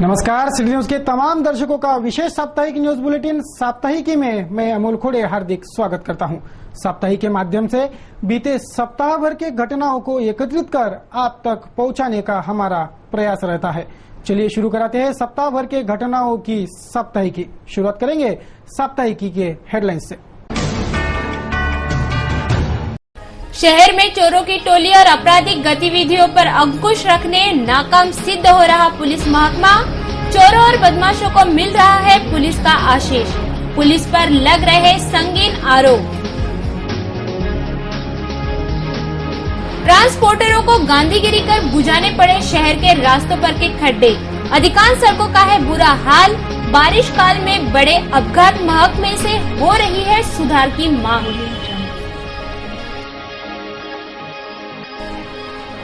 नमस्कार, city news के तमाम दर्शकों का विशेष साप्ताहिक न्यूज बुलेटिन साप्ताहिकी में मैं अमोल खोड़े हार्दिक स्वागत करता हूं। साप्ताहिक के माध्यम से बीते सप्ताह भर के घटनाओं को एकत्रित कर आप तक पहुंचाने का हमारा प्रयास रहता है। चलिए शुरू कराते हैं सप्ताह भर के घटनाओं की साप्ताहिकी। शुरुआत करेंगे साप्ताहिकी के हेडलाइंस से। शहर में चोरों की टोली और आपराधिक गतिविधियों पर अंकुश रखने नाकाम सिद्ध हो रहा पुलिस महकमा। चोरों और बदमाशों को मिल रहा है पुलिस का आशीष। पुलिस पर लग रहे संगीन आरोप। ट्रांसपोर्टरों को गांधीगिरी कर बुझाने पड़े शहर के रास्तों पर के खड्डे। अधिकांश सड़कों का है बुरा हाल। बारिश काल में बड़े अपघात। महकमे से हो रही है सुधार की मांग।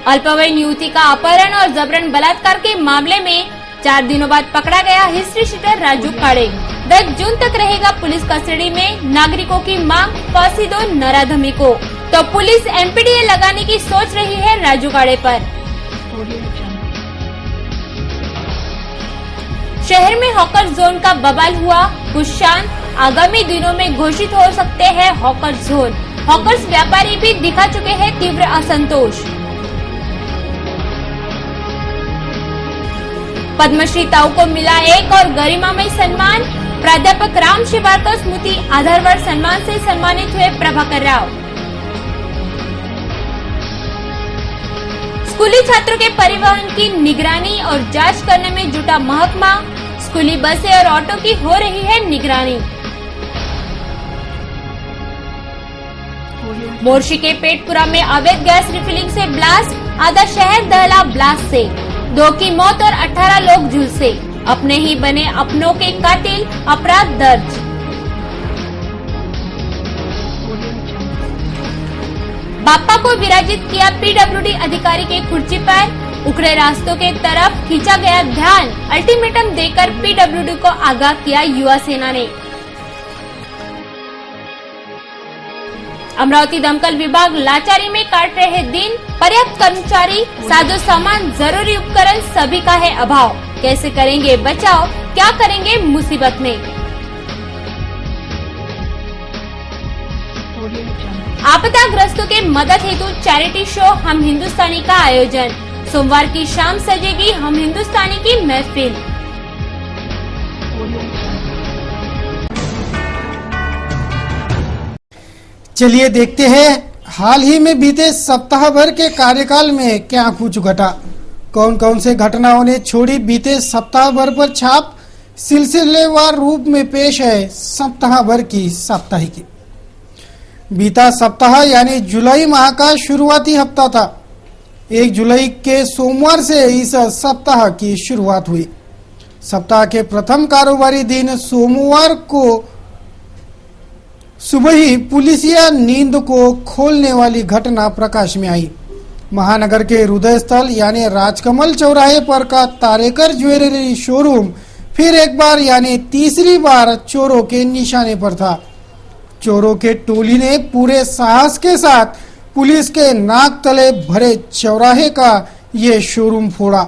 अल्पवयीन युवती का अपहरण और जबरन बलात्कार के मामले में 4 दिनों बाद पकड़ा गया हिस्ट्री शीटर राजू काड़े। 10 जून तक रहेगा पुलिस कस्टडी में। नागरिकों की मांग, फांसी दो नराधमी को। तो पुलिस एमपीडीए लगाने की सोच रही है राजू काड़े पर। शहर में हॉकर जोन का बवाल हुआ कुछ शांत। आगामी दिनों में घोषित हो सकते हैं हॉकर जोन। हॉकर्स व्यापारी भी दिखा चुके हैं तीव्र असंतोष। पद्मश्री ताऊ को मिला एक और गरिमामय सम्मान। प्राध्यापक राम शिवारकर स्मृति आधारवार सम्मान से सम्मानित हुए प्रभाकर राव। स्कूली छात्रों के परिवहन की निगरानी और जांच करने में जुटा महकमा। स्कूली बसें और ऑटो की हो रही है निगरानी। मोर्शी के पेटपुरा में अवैध गैस रिफिलिंग से ब्लास्ट। आधा शहर दहला ब्लास्ट से। 2 की मौत और 18 लोग झुलसे। अपने ही बने अपनों के कातिल। अपराध दर्ज। बाप्पा को विराजित किया पीडब्ल्यूडी अधिकारी के कुर्सी पर। उखड़े रास्तों के तरफ खींचा गया ध्यान। अल्टीमेटम देकर पीडब्ल्यूडी को आगाह किया युवा सेना ने। अमरावती दमकल विभाग लाचारी में काट रहे दिन। पर्याप्त कर्मचारी, साजो सामान, जरूरी उपकरण सभी का है अभाव। कैसे करेंगे बचाव, क्या करेंगे मुसीबत में। आपदाग्रस्तों के मदद हेतु चैरिटी शो हम हिंदुस्तानी का आयोजन। सोमवार की शाम सजेगी हम हिंदुस्तानी की महफिल। चलिए देखते हैं हाल ही में बीते सप्ताह भर के कार्यकाल में क्या कुछ घटा। कौन कौन से घटनाओं ने छोड़ी बीते सप्ताह भर पर छाप। सिलसिलेवार रूप में पेश है सप्ताह भर की साप्ताहिकी। बीता सप्ताह यानी जुलाई माह का शुरुआती हफ्ता था। 1 जुलाई के सोमवार से इस सप्ताह की शुरुआत हुई। सप्ताह के प्रथम कारोबारी दिन सोमवार को सुबह ही पुलिसिया नींद को खोलने वाली घटना प्रकाश में आई। महानगर के हृदय स्थल यानी राजकमल चौराहे पर का तारेकर ज्वेलरी शोरूम फिर एक बार यानी तीसरी बार चोरों के निशाने पर था। चोरों के टोली ने पूरे साहस के साथ पुलिस के नाक तले भरे चौराहे का ये शोरूम फोड़ा।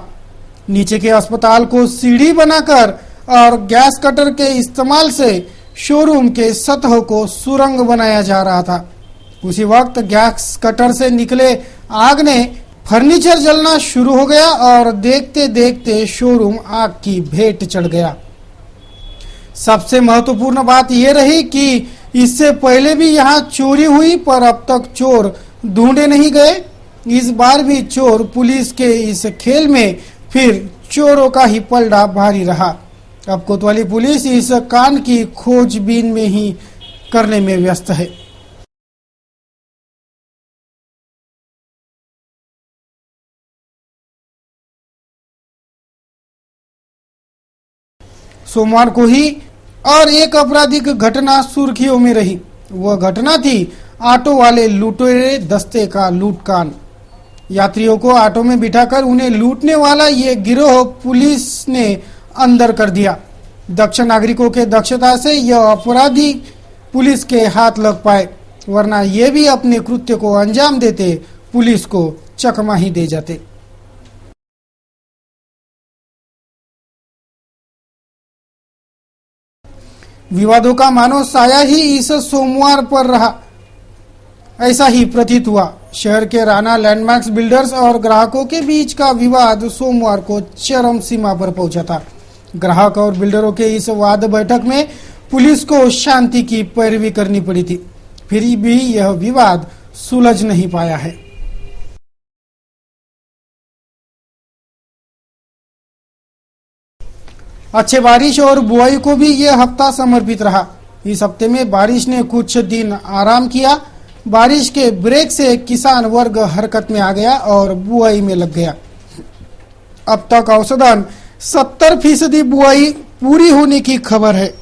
नीचे के अस्पताल को सीढ़ी बनाकर और गैस कटर के इस्तेमाल से शोरूम के सतह को सुरंग बनाया जा रहा था। उसी वक्त गैस कटर से निकले आग ने फर्नीचर जलना शुरू हो गया और देखते देखते शोरूम आग की भेंट चढ़ गया। सबसे महत्वपूर्ण बात यह रही कि इससे पहले भी यहाँ चोरी हुई, पर अब तक चोर ढूंढे नहीं गए। इस बार भी चोर पुलिस के इस खेल में फिर चोरों का ही पलड़ा भारी रहा। अब कोतवाली पुलिस इस कांड की खोजबीन में ही करने में व्यस्त है। सोमवार को ही और एक आपराधिक घटना सुर्खियों में रही। वह घटना थी ऑटो वाले लुटेरे दस्ते का लूटकांड। यात्रियों को ऑटो में बिठाकर उन्हें लूटने वाला ये गिरोह पुलिस ने अंदर कर दिया। दक्ष नागरिकों के दक्षता से यह अपराधी पुलिस के हाथ लग पाए, वरना ये भी अपने कृत्य को अंजाम देते पुलिस को चकमा ही दे जाते। विवादों का मानो साया ही इस सोमवार पर रहा, ऐसा ही प्रतीत हुआ। शहर के राणा लैंडमार्क्स बिल्डर्स और ग्राहकों के बीच का विवाद सोमवार को चरम सीमा पर पहुंचा था। ग्राहक और बिल्डरों के इस वाद बैठक में पुलिस को शांति की पैरवी करनी पड़ी थी, फिर भी यह विवाद सुलझ नहीं पाया है। अच्छे बारिश और बुआई को भी यह हफ्ता समर्पित रहा। इस हफ्ते में बारिश ने कुछ दिन आराम किया। बारिश के ब्रेक से किसान वर्ग हरकत में आ गया और बुआई में लग गया। अब तक औसतन 70% बुआई पूरी होने की खबर है।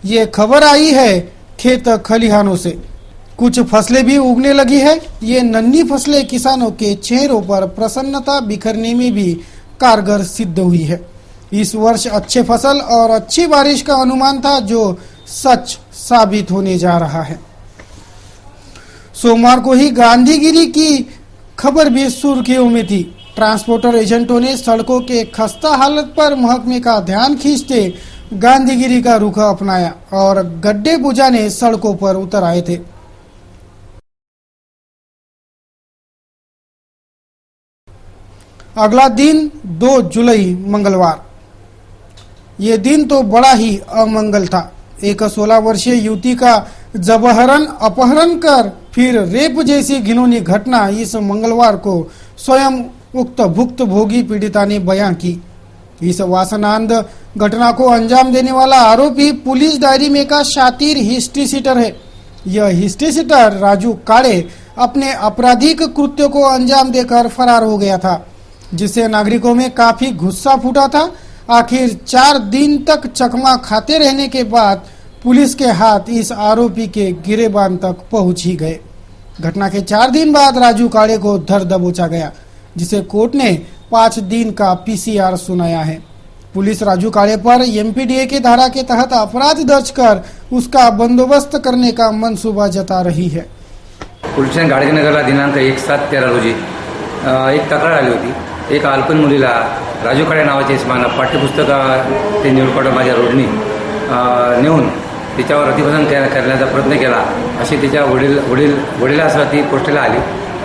ये खबर आई है खेत खलिहानों से। कुछ फसलें भी उगने लगी है। ये नन्ही फसलें किसानों के चेहरों पर प्रसन्नता बिखरने में भी कारगर सिद्ध हुई है। इस वर्ष अच्छे फसल और अच्छी बारिश का अनुमान था, जो सच साबित होने जा रहा है। सोमवार को ही गांधीगिरी की खबर भी सुर्खियों में थी। ट्रांसपोर्टर एजेंटों ने सड़कों के खस्ता हालत पर महकमे का ध्यान खींचते गांधीगिरी का रुख अपनाया और गड्ढे बुझाने सड़कों पर उतर आए थे। अगला दिन 2 जुलाई मंगलवार। ये दिन तो बड़ा ही अमंगल था। एक 16 वर्षीय युवती का जबरन अपहरण कर फिर रेप जैसी घिनौनी घटना इस मंगलवार को स्वयं उक्त भुक्तभोगी पीड़िता ने बयां की। इस वासनांध घटना को अंजाम देने वाला आरोपी पुलिस डायरी में का शातिर हिस्ट्री सीटर है। यह हिस्ट्री सीटर राजू काड़े अपने आपराधिक कृत्य को अंजाम देकर फरार हो गया था, जिससे नागरिकों में काफी गुस्सा फूटा था। आखिर 4 दिन तक चकमा खाते रहने के बाद पुलिस के हाथ इस आरोपी के गिरेबान तक पहुंच ही गए। घटना के 4 दिन बाद राजू काड़े को धर दबोचा गया, जिसे कोर्ट ने 5 दिन का पीसीआर सुनाया है। पुलिस राजू काड़े पर एमपीडीए की धारा के तहत अपराध दर्ज कर उसका बंदोबस्त करने का मंसूबा जता रही है। पोलिसांनी गाडगेनगरला दिनांक 1/7/13 रोजी एक तक्रार आली होती। एक अल्पन मुलीला राजू काळे नावाच्या इसमानं पाठ्यपुस्तक ते निळपाडा माझ्या रोडनी नेऊन तिच्यावर अतिप्रसंग करण्याचा प्रयत्न केला, अशी तिच्या वडिलासह ती पोस्टेला आली।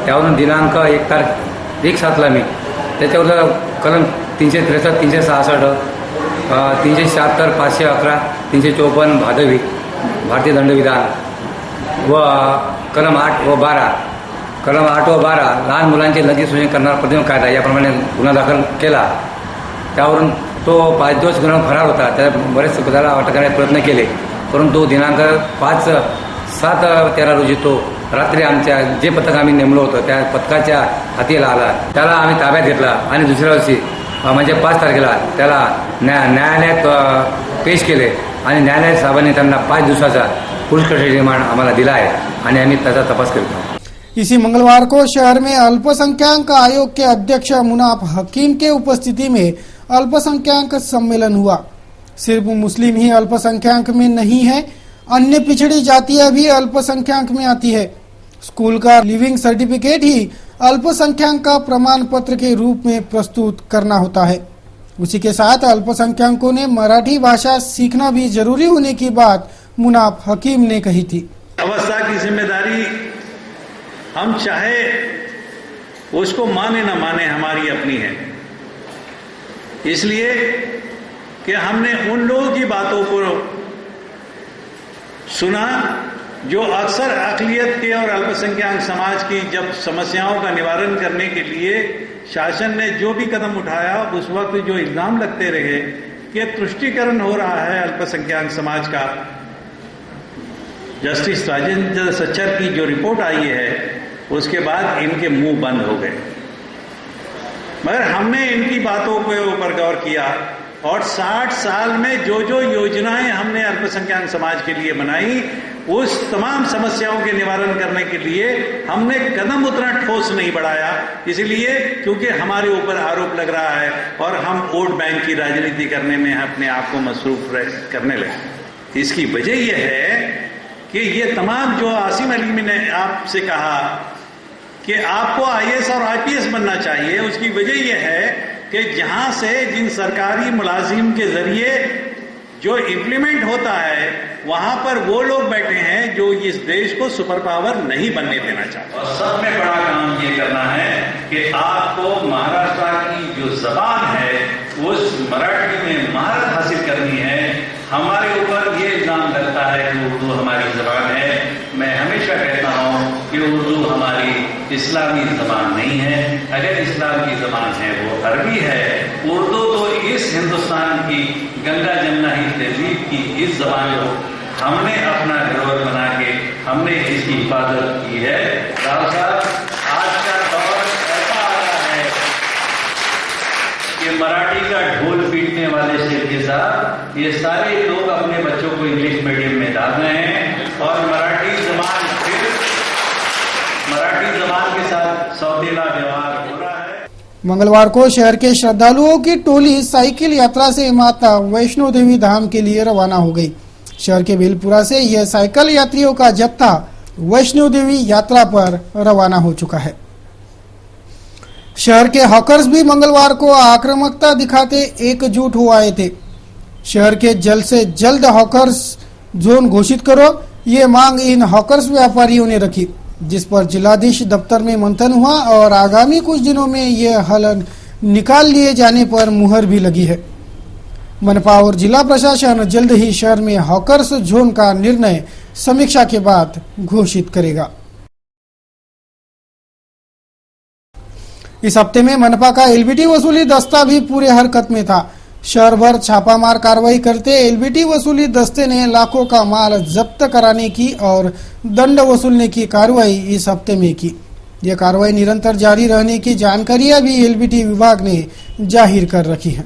त्यावरून दिनांक 1/7ला मी त्याच्यावर कलम 363, 366, 376, 511, 354 भादवी भारतीय दंडविधान व कलम 8 व 12 लहान मुलांचे लैंगिक शोषण करणारा प्रतिबंध कायदा याप्रमाणे गुन्हा दाखल केला। त्यावरून तो 5 दिवस गुन्हा फरार होता। त्या बरेच त्याला अटक करण्याचे प्रयत्न केले, परंतु दिनांक 5/7/13 रोजी तो रात्री आमच्या जे पथक आम्ही नेमलं होतं त्या पथकाच्या हातीला आला। त्याला आम्ही ताब्यात घेतला आणि दुसऱ्या वर्षी म्हणजे 5 तारखेला त्याला न्यायालयात पेश केले आणि न्यायालय साहेबांनी त्यांना 5 दिवसाचा पुलिस कस्टडी रिमांड आम्हाला दिला आहे आणि आम्ही त्याचा तपास करतो। इसी मंगलवार को शहर में अल्पसंख्यक आयोग के अध्यक्ष मुनाफ हकीम के उपस्थिति में अल्पसंख्यक सम्मेलन हुआ। सिर्फ मुस्लिम ही अल्पसंख्यक में नहीं है, अन्य पिछड़ी जातियां भी अल्पसंख्यक में आती है। स्कूल का लिविंग सर्टिफिकेट ही अल्पसंख्यक का प्रमाण पत्र के रूप में प्रस्तुत करना होता है। उसी के साथ अल्पसंख्यकों ने मराठी भाषा सीखना भी जरूरी होने की बात मुनाफ हकीम ने कही थी। अवस्था की जिम्मेदारी हम चाहे उसको माने न माने हमारी अपनी है, इसलिए कि हमने उन लोगों की बातों को सुना जो अक्सर अक़लियत के और अल्पसंख्यक समाज की जब समस्याओं का निवारण करने के लिए शासन ने जो भी कदम उठाया उस वक्त जो इल्जाम लगते रहे कि तुष्टीकरण हो रहा है अल्पसंख्यक समाज का। जस्टिस राजेंद्र सच्चर की जो रिपोर्ट आई है उसके बाद इनके मुंह बंद हो गए, मगर हमने इनकी बातों के ऊपर गौर किया और 60 साल में जो जो योजनाएं हमने अल्पसंख्यक समाज के लिए बनाई उस तमाम समस्याओं के निवारण करने के लिए हमने कदम उतना ठोस नहीं बढ़ाया, इसलिए क्योंकि हमारे ऊपर आरोप लग रहा है और हम वोट बैंक की राजनीति करने में अपने आप को मसरूफ करने लगे। इसकी वजह यह है कि ये तमाम जो आसिम अली ने आपसे कहा कि आपको आईएएस और आईपीएस बनना चाहिए, उसकी वजह यह है कि जहां से जिन सरकारी मुलाजिम के जरिए जो इम्प्लीमेंट होता है वहां पर वो लोग बैठे हैं जो इस देश को सुपर पावर नहीं बनने देना चाहते। और सब में बड़ा काम ये करना है कि आपको महाराष्ट्र की जो जबान है उस मराठी में महारत हासिल करनी है। हमारे ऊपर ये इल्जाम लगता है कि उर्दू हमारी जबान है। मैं हमेशा कहता हूं कि उर्दू हमारी इस्लामी जबान नहीं है। अगर इस्लाम की जबान है वो अरबी है। उर्दू तो इस हिंदुस्तान की गंगा जमुना ही तहजीब की इस जबान को हमने अपना धरोहर बना के हमने इसकी हिफाजत की है। राव साहब, आज का दौर ऐसा आ रहा है कि मराठी का ढोल पीटने वाले शेरके साहब ये सारे लोग अपने बच्चों को इंग्लिश मीडियम में डाल रहे हैं और मराठी जबान के साथ सौतेला व्यवहार हो रहा है। मंगलवार को शहर के श्रद्धालुओं की टोली साइकिल यात्रा से माता वैष्णो देवी धाम के लिए रवाना हो गई। शहर के भेलपुरा से यह साइकिल यात्रियों का जत्था वैष्णो देवी यात्रा पर रवाना हो चुका है। शहर के हॉकर्स भी मंगलवार को आक्रामकता दिखाते एकजुट हो आए थे। शहर के जल्द से जल्द हॉकर्स जोन घोषित करो, ये मांग इन हॉकर्स व्यापारियों ने रखी, जिस पर जिलाधीश दफ्तर में मंथन हुआ और आगामी कुछ दिनों में यह हल निकाल लिए जाने पर मुहर भी लगी है। मनपा और जिला प्रशासन जल्द ही शहर में हॉकर्स जोन का निर्णय समीक्षा के बाद घोषित करेगा। इस हफ्ते में मनपा का एलबीटी वसूली दस्ता भी पूरे हरकत में था। शहर भर छापामार कार्रवाई करते एलबीटी वसूली दस्ते ने लाखों का माल जब्त कराने की और दंड वसूलने की कार्रवाई इस हफ्ते में की। यह कार्रवाई निरंतर जारी रहने की जानकारियां भी एलबीटी विभाग ने जाहिर कर रखी है।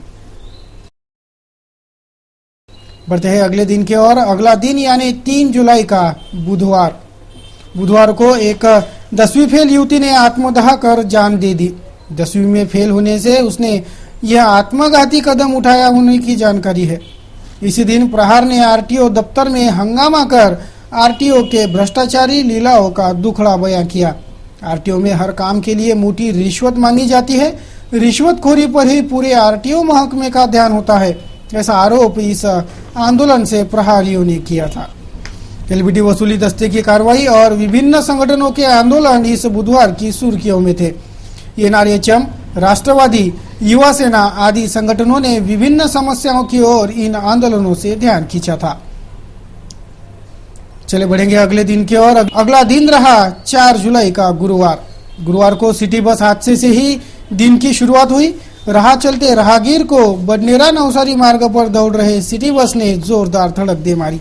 बढ़ते हैं अगले दिन की ओर। अगला दिन यानी 3 जुलाई का बुधवार को एक 10वीं फेल युवती ने आत्मदाह कर जान दे दी। 10वीं में फेल होने से उसने यह आत्मघाती कदम उठाया होने की जानकारी है। इसी दिन प्रहार ने आरटीओ दफ्तर में हंगामा कर आरटीओ के भ्रष्टाचारी लीलाओं का दुखड़ा बयां किया। आरटीओ में हर काम के लिए मोटी रिश्वत मांगी जाती है। रिश्वतखोरी पर ही पूरे आरटीओ महकमे का ध्यान होता है, ऐसा आरोप इस आंदोलन से प्रहारियों ने किया था। एलबीटी वसूली दस्ते की कार्रवाई और विभिन्न संगठनों के आंदोलन इस बुधवार की सुर्खियों में थे। एनआरएचएम, राष्ट्रवादी, युवा सेना आदि संगठनों ने विभिन्न समस्याओं की ओर इन आंदोलनों से ध्यान खींचा था। चले बढ़ेंगे अगले दिन की ओर। अगला दिन रहा 4 जुलाई का गुरुवार को सिटी बस हादसे से ही दिन की शुरुआत हुई। राह चलते राहगीर को बडनेरा नवसारी मार्ग पर दौड़ रहे सिटी बस ने जोरदार धड़क दे मारी।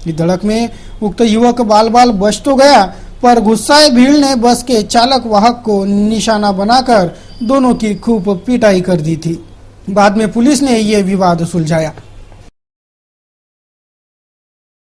इस धड़क में उक्त युवक बाल बच तो गया, पर गुस्साए भीड़ ने बस के चालक वाहक को निशाना बनाकर दोनों की खूब पिटाई कर दी थी। बाद में पुलिस ने यह विवाद सुलझाया।